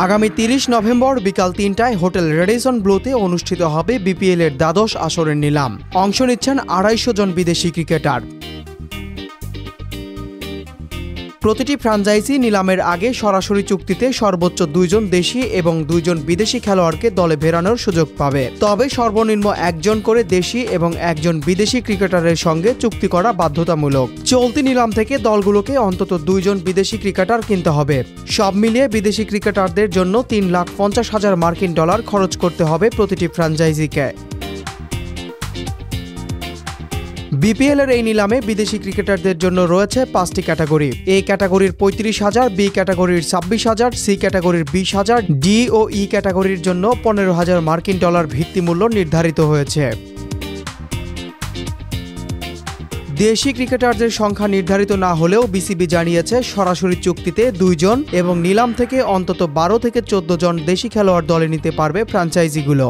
আগামী ৩০ নভেম্বর বিকাল ৩টায় hotel Radisson ব্লুতে অনুষ্ঠিত হবে বিপিএল-এর দ্বাদশ আসরের নিলাম। অংশ নিচ্ছেন ২৫০ জন বিদেশি ক্রিকেটার। প্রতিটি ফ্র্যাঞ্চাইজি নিলামের আগে সরাসরি চুক্তিতে সর্বোচ্চ ২ জন দেশি এবং ২ জন বিদেশি খেলোয়াড়কে দলে ফেরানোর সুযোগ পাবে। তবে সর্বনিম্ন ১ জন করে দেশি এবং ১ জন বিদেশি ক্রিকেটারের সঙ্গে চুক্তি করা বাধ্যতামূলক। চলতি নিলাম থেকে দলগুলোকে অন্তত ২ জন বিদেশি ক্রিকেটার কিনতে হবে। সব মিলিয়ে বিদেশি ক্রিকেটারদের জন্য $৩,৫০,০০০ মার্কিন ডলার খরচ করতে হবে প্রতিটি ফ্র্যাঞ্চাইজিকে। বিপিএল-এর এই নিলামে বিদেশি ক্রিকেটারদের জন্য রয়েছে 5টি ক্যাটাগরি। এ ক্যাটাগরির ৩৫,০০০, বি ক্যাটাগরির ২৬,০০০, সি ক্যাটাগরির ২০,০০০, ডি ও ই ক্যাটাগরির জন্য $15,০০০ মার্কিন ডলার ভিত্তিমূল্য নির্ধারিত হয়েছে। দেশি ক্রিকেটারদের সংখ্যা নির্ধারিত না হলেও বিসিবি জানিয়েছে সরাসরি চুক্তিতে ২ জন এবং নিলাম থেকে অন্তত ১২ থেকে ১৪ জন দেশি খেলোয়াড় দলে নিতে পারবে ফ্র্যাঞ্চাইজিগুলো।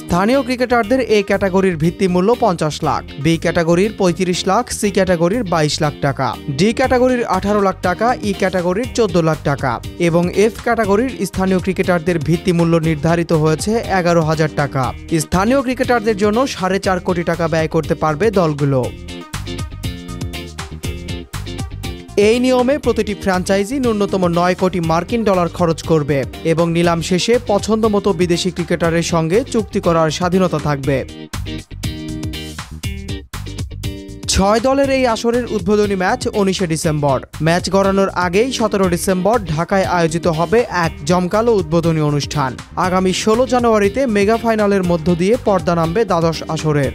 স্থানীয় ক্রিকেটারদের এ ক্যাটাগরির ভিত্তিমূল্য ৫০ লাখ, বি ক্যাটাগরির ৩৫ লাখ, সি ক্যাটাগরির ২২ লাখ টাকা, ডি ক্যাটাগরির ১৮ লাখ টাকা, ই ক্যাটাগরির ১৪ লাখ টাকা এবং এফ ক্যাটাগরির স্থানীয় ক্রিকেটারদের ভিত্তিমূল্য নির্ধারিত হয়েছে ১১,০০০ টাকা। স্থানীয় ক্রিকেটারদের জন্য ৪.৫ কোটি টাকা ব্যয় করতে পারবে দলগুলো। এই নিয়মে প্রতিটি ফ্র্যাঞ্চাইজি ন্যূনতম ৯ কোটি মার্কিন ডলার খরচ করবে এবং নিলাম শেষে পছন্দমতো বিদেশি ক্রিকেটারের সঙ্গে চুক্তি করার স্বাধীনতা থাকবে। ৬ দলের এই আসরের উদ্বোধনী ম্যাচ ১৯শে ডিসেম্বর। ম্যাচ গড়ানোর আগেই ১৭ ডিসেম্বর ঢাকায় আয়োজিত হবে এক জমকালো উদ্বোধনী অনুষ্ঠান। আগামী ১৬ জানুয়ারিতে মেগা ফাইনালের মধ্য দিয়ে পর্দা নামবে দ্বাদশ আসরের।